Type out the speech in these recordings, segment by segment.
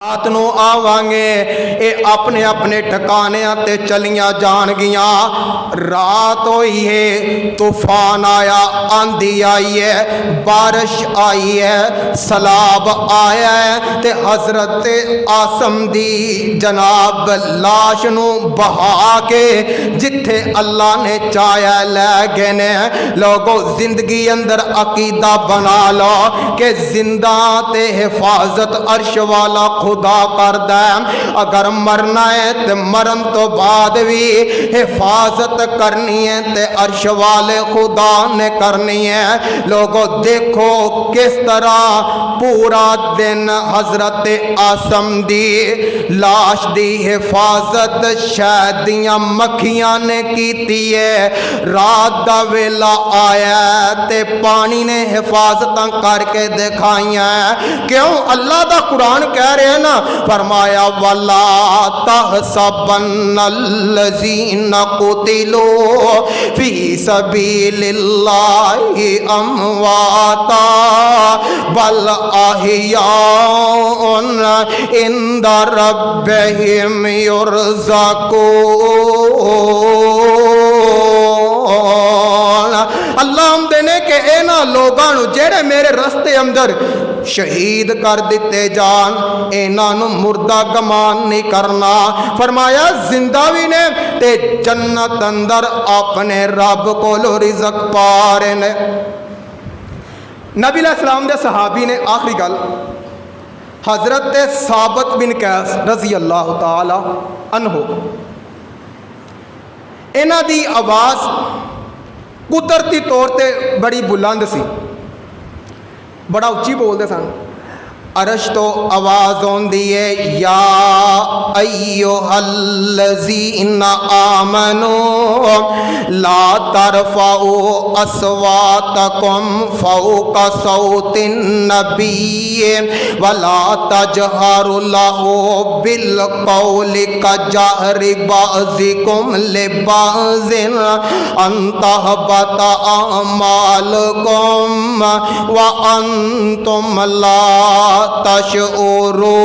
रात नूं आवांगे ये अपने अपने ठिकानियां ते चलियां जाणगियां। रात होई है, तूफान आया, आंधी आई है, बारिश आई है, सैलाब आया है ते हजरत आसम दी जनाब लाश नूं बहा के जिथे अल्लाह ने चाया लै गए ने। लोगों जिंदगी अंदर अकीदा बना लो कि जिंदा ते हिफाजत अर्श वाला खुदा करदा है। अगर मरना है तो मरन तो बाद भी हिफाजत करनी है ते अर्श वाले खुदा ने करनी है। लोगों देखो किस तरह पूरा दिन हजरत आसम दी लाश दी हिफाजत शहद दियां मक्खियां ने कीती है। रात दा वेला आया ते पानी ने हिफाजत करके दिखाइया। क्यों? अल्लाह दा कुरान कह रहे हैं ना, फरमाया वला तहसबन्नल्लज़ीना कुतिलू फी सबीलिल्लाहि अमवाता बल अहियाउन इंदा रब्बिहिम युरज़क़ून। अल्लाह आमदे ने कि इन्हां लोगां नूं जेड़े मेरे रस्ते अंदर शहीद कर दिते जान, इन्हां नूं मुर्दा गमान नहीं करना। फरमाया जिंदा भी ने ते जन्नत अंदर अपने रब कोलों रिज़्क पा रहे ने। नबी अलैहिस्सलाम दे सहाबी ने आखिरी गल हजरत साबित बिन कैस रजी अल्लाह तआला अन्हो, इन्हां दी आवाज़ कुदरती तौर पर बड़ी बुलंद सी, बड़ा उच्ची बोलते सन। अरश तो आवाज़ आउंदी है या अय्युहल्लज़ीना आमनू ला तरफ़ऊ अस्वातकुम फ़ौक़ा सौतिन नबिय्य वला तजहरू लहू बिल क़ौलि कजहरि बअज़िकुम लिबअज़िन अन तहबता अअमालुकुम व अंतुम ला तशऊरून।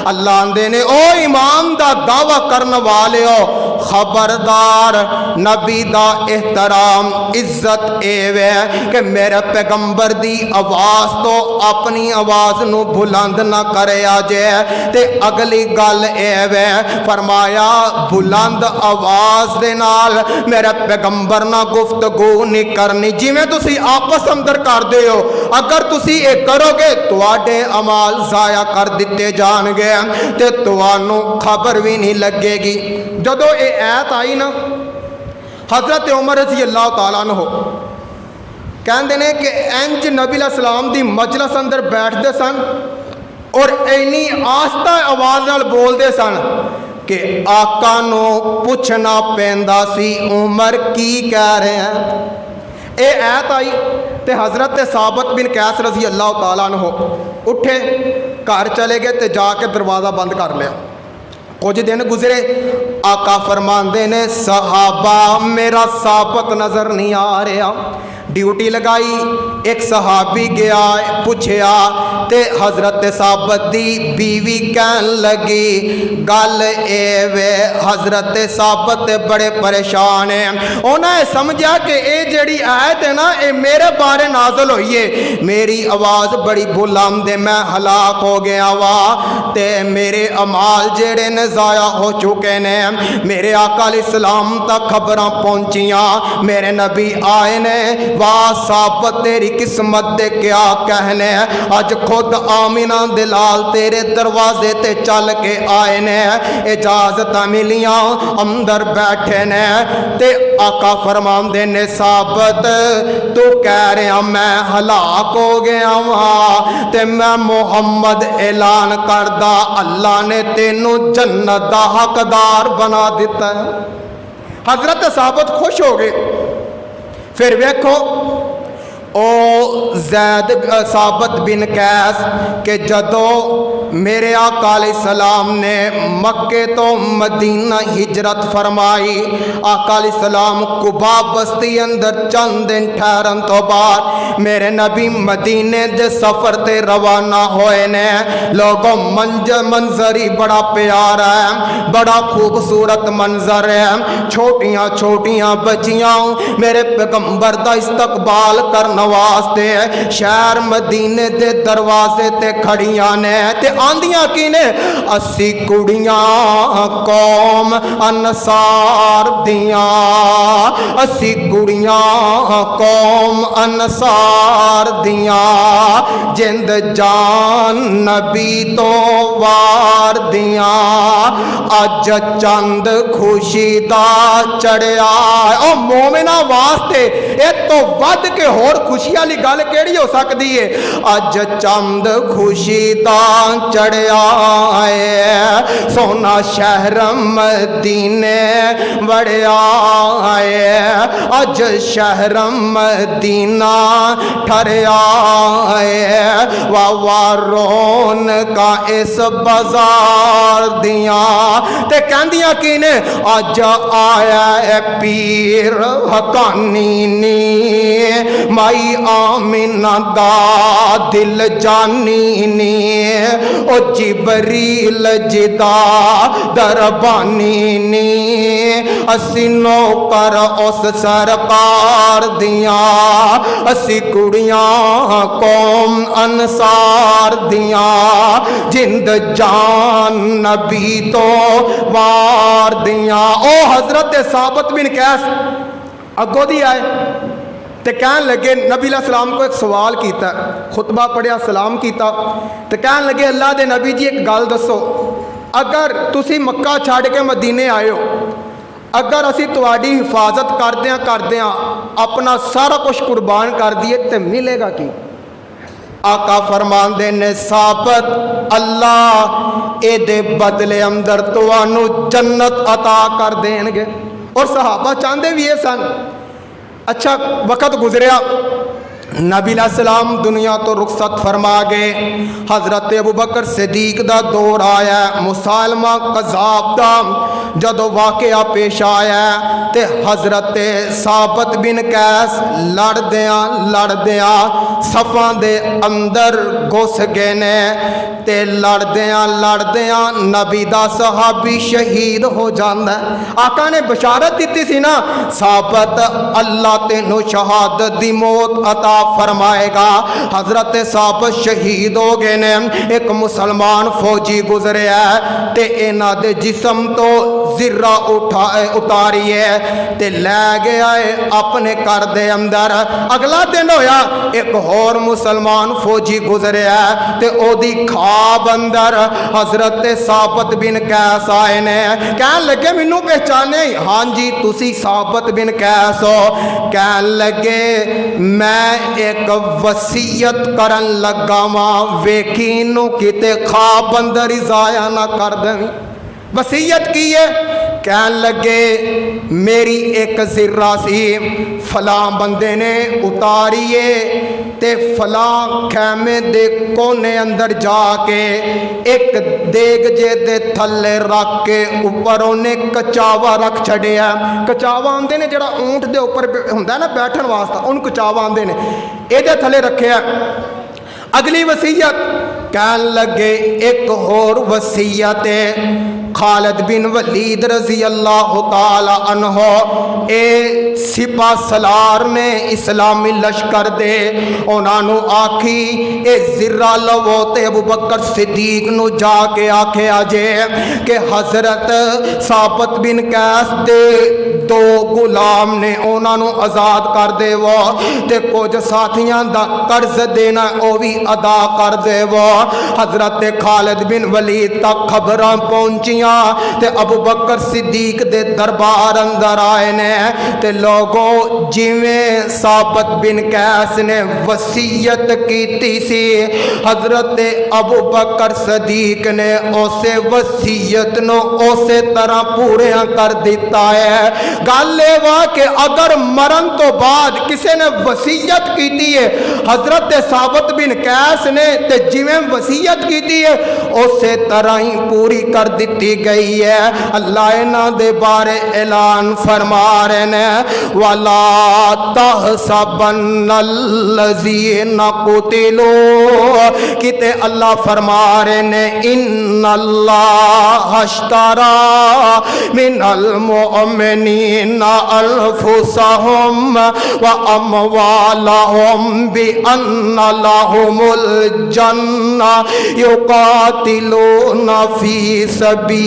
अल्लाह आंदे ने ओ ईमान दा दावा करने वाले हो, खबरदार नबी दा एहतराम इज्जत एवे कि मेरे पैगंबर दी आवाज़ तो अपनी आवाज़ नू बुलंद ना करे जे। ते अगली गल एवे फरमाया बुलंद आवाज़ दे नाल मेरे पैगंबर ना गुफ्तगू नहीं करनी जिवें तुसी आपस अंदर करदे हो। अगर तुसी ये करोगे तुहाडे अमाल ज़ाया कर दिते जाणगे ते तुहानू खबर भी नहीं लगेगी। जदों ये ऐत आई ना, हजरत उमर रज़ी अल्लाह तआला अन्हु कहते हैं कि इंज नबी अलैहिस्सलाम दी मजलिस अंदर बैठते सन और इन्नी आस्ता आवाज़ नाल बोलते सन कि आका नू पुछना पैंदा सी उमर की कह रहे हैं। ये ऐत आई तो हजरत साबित बिन कैस रज़ी अल्लाह तआला अन्हु उठे, घर चले गए तो जाके दरवाज़ा बंद कर लिया। कुछ दिन गुजरे, आका फरमाते ने सहाबा मेरा साबित नज़र नहीं आ रहा। ड्यूटी लगाई, एक सहाबी गया पूछया ते हजरत साबित दी बीवी कहन लगी गल एवे हजरत साबित बड़े परेशान है। उन्हें समझा कि ये जड़ी आयत है ना ये मेरे बारे नाजल हुई है, मेरी आवाज़ बड़ी बुलंद है, मैं हलाक हो गया वा ते मेरे अमाल जेड़े ने ज़ाया हो चुके ने। मेरे आका अलैहिस्सलाम तक खबरां पहुंचियां, मेरे नबी आए ने, वाह साबित तेरी किस्मत दे क्या कहने। अज खुद आमिना दिलाल तेरे दरवाजे ते चल के आए ने, इजाजत मिलियां अंदर बैठे ने। ते आका फरमांदे ने साबित तू कह रहा मैं हलाक हो गया वहां ते मैं मुहम्मद ऐलान करदा अल्लाह ने तेनू जन्नत दा हकदार बना दिता है। हजरत साबित खुश हो गए। फिर वेखो ओ जैद साबित बिन कैस के जदों मेरे आका अलैहिस्सलाम ने मक्के तो मदीना हिजरत फरमाई। आका अलैहिस्सलाम कुबा बस्ती अंदर चंद दिन ठहरन तो बाद मेरे नबी मदीने दे सफर ते रवाना होए ने। लोगों मंजर ही बड़ा प्यारा है, बड़ा खूबसूरत मंजर है। छोटियां छोटियां बच्चियां मेरे पैगंबर दा इस्तकबाल करने वास्ते शहर मदीने दे दरवाजे ते खड़ियां ने ते आंदियां की ने 80 कुड़ियां कौम अनसार दियां, 80 कुड़ियां कौम अनसार दियां जिंद जान नबी तो वार दियां। अज चंद खुशी दा चढ़िया ओ मोमिना वास्ते ए तो वध के होर खुशी वाली गल केड़ी हो सकती है। अज चंद खुशी दा चढ़िया है सोना शहर मदीने बड़िया है। अज शहर मदीना ठरिया है वाह रोन का इस बाजार दिया ते कहंदियां की ने अज आया है पीर हकानी नी माई आमिना दा दिल जानी नी ओ जिबरील जिदा दरबानी नी असी नौकर उस सरकार दिया, असी कुड़ियां कौम अनसार दिया जिंद जान नबी तो वार दिया। ओ हजरत साबत बिन कैस अगों दी आए ते कहन लगे नबी सलाम को एक सवाल किया, खुतबा पढ़िया सलाम किया ते कहन लगे अल्लाह दे नबी जी एक गल दसो, अगर तुसी मक्का छड़ के मदीने आए हो, अगर असी तुहाडी हिफाजत करदियां अपना सारा कुछ कुर्बान कर दिए तो मिलेगा की? आका फरमांदे ने साबत अल्लाह ए बदले अंदर तुहानू जन्नत अता कर देंगे। और सहाबा चाहते भी ये सन। अच्छा वक़्त गुजरिया, नबी सलाम दुनिया तो रुखसत फरमा गए। हज़रत अबू बकर सिद्दीक दा दौर आया, मुसालमा कज़ाब दा जदों वाक़या पेश आया ते हज़रत साबत बिन कैस लड़दियां सफ़ां दे अंदर घुस गए ने ते लड़दियां नबी दा सहाबी शहीद हो जाता। आका ने बशारत दी सी ना, साबत अल्लाह तेनू शहादत दी मौत अता फरमाएगा। हजरत साहब शहीद हो गए ने। एक मुसलमान फौजी गुजरे ते इन्हां दे जिस्म तो जिर्रा उतारिए ते लै गया है अपने घर दे अंदर। अगला दिन होया एक होर मुसलमान फौजी गुजरे ते ओदी खाब अंदर हजरत साबत बिन कैस आए ने। कहन लगे मैनू पहचाने? हाँ जी तुसी साबत बिन कैस हो। कहन लगे मैं एक वसीयत करन लगा वां, वेखी नू किते खाब अंदर ही जाया ना कर देवी। वसीयत की है? कहन लगे मेरी एक जिर्रा सी, फलां बंदे ने उतारिए ते फलां खैमे दे कोने अंदर जाके एक देग जे दे थले रख के ऊपर उन्हें कचावा रख छड़िया। कचावा आंदे ने जड़ा ऊंट दे ऊपर हुंदा ना बैठन वास्ता, उन्हें कचावा आंदे ने, एदे थले रखिया। अगली वसीयत कहन लगे एक होर वसीयत है, खालिद बिन वलीद रजी अल्लाह तआला अन्हो ए सिपा सलार ने इस्लामी लश्कर दे उन्होंने आखी ए जिर्रा लवो ते अबू बकर सिद्दीक नू जाके आख्या जे कि हजरत साबत बिन कैस दे दो गुलाम ने उन्होंने आज़ाद कर देवो ते कुछ साथियां दा कर्ज देना वो भी अदा कर देवो। हजरत खालिद बिन वलीद तक खबरां पहुंचियां कीतियां ते अबू बकर सिद्दीक दे दरबार अंदर आए ने ते लोगों जिवें साबित बिन कैस ने वसीयत कीती सी हजरत अबू बकर सदीक ने उसे वसीयत नो उसे तरह पूरे कर दिता है। गल ये वा कि अगर मरण तो बाद किसी ने वसीयत की है हजरत साबित बिन कैस ने ते जिवें वसीयत की है उसे तरह ही पूरी कर दी गई है। अल्लाह इन्हां दे बारे ऐलान फरमा रहे ने वला तहसबन्नल्लज़ीना कुतिलू किते अल्लाह फरमा रहे ने इन्नल्लाह अश्तरा मिनल मुमिनीना अनफुसहुम व अमवालहुम बिअन्ना लहुमुल जन्ना युकातिलूना फी सबीलिल्लाह।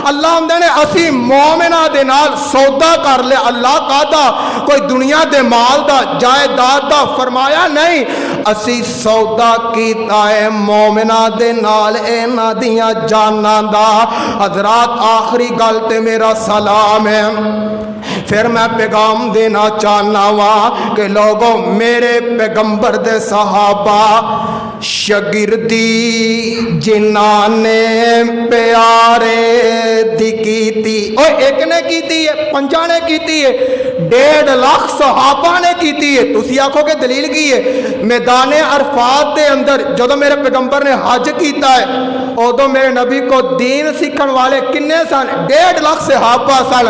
अल्लाह ने असी मोमिना दे नाल सौदा कर लिया। अल्लाह कादा कोई दुनिया दे माल दा जायदाद दा फरमाया नहीं, असी सौदा कीता है मोमिना दे नाल इन्हां दियां जानां दा। हजरात आखिरी गल ते मेरा सलाम है, फिर मैं पैगाम देना चाहना वा कि लोगों मेरे पैगंबर दे सहाबा शगिर्दी जिन्हां ने प्यारे दी कीती ओ एक ने कीती है, पंजा ने कीती है, 1.5 लाख सहाबा ने कीती है। तुसी आखोगे दलील की है? मैदाने अरफात के अंदर जदों मेरे पैगंबर ने हज किया है उदों मेरे नबी को दीन सीखण वाले किन्ने सन? 1.5 लाख सहाबा सन।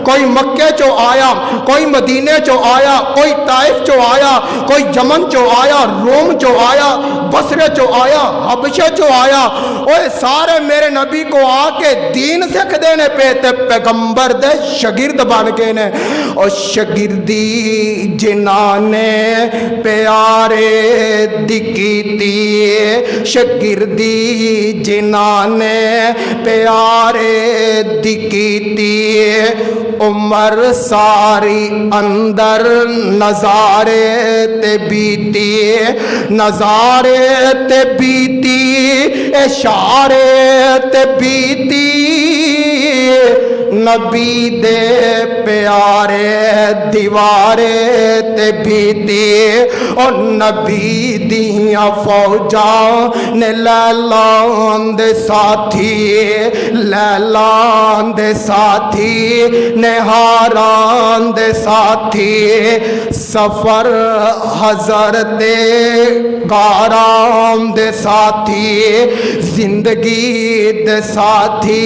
कोई मक्के चो आया, कोई मदीने चो आया, कोई ताइफ चो आया, कोई यमन चो आया, रोम चो आया, बसरे चो आया, हबशे चो आया। ओए सारे मेरे नबी को आके दीन सीखते ने पे ते पैगंबर दे शगिर्द बन गए ने। और शगिर्दी जिन्हां ने प्यारे दी कीती, शगिर्दी जिन्हां ने प्यारे दी कीती, उमर सारी अंदर नजारे ते बीती, नजारे ते बीती, इशारे ते बीती, नबी दे प्यारे दीवारे ते बीती। और नबी दियां फौजां ने लैलां दे साथी, लैलां दे साथी, निहारां दे साथी, सफर हजरते गारां दे साथी, जिंदगी दे साथी,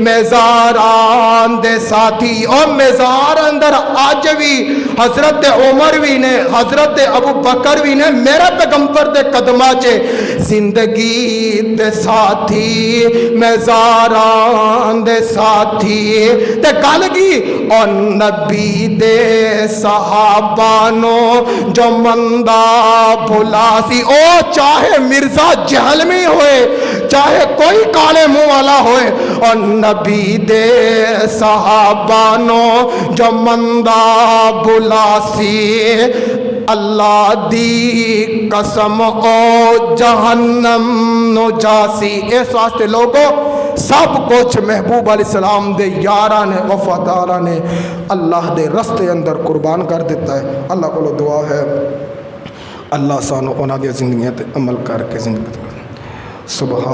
मेज़ारां दे साथी। और मेज़ार अंदर अज भी हजरत उमर भी ने, हजरत अबू बकर भी ने मेरे पैगंबर दे कदमां च जिंदगी दे साथी, मेज़ारां दे साथी। ते गल की और नबी दे सहाबा नो जो मंदा भुला सी, ओ चाहे मिर्जा जहलमी होए, चाहे कोई काले मुंह वाला होए, और नबी दे सहाबा नो जो मंदा भुला सी, अल्लाह दी कसम ओ जहन्नम नो जासी। इस वास्ते लोगों सब कुछ महबूब अलैहिस्सलाम दे यारा ने वफादारा ने अल्लाह दे रस्ते अंदर कुर्बान कर दिता है। अल्लाह को दुआ है अल्लाह सानू उन्हां दी जिंदगियां ते अमल करके जिंदगी सुबह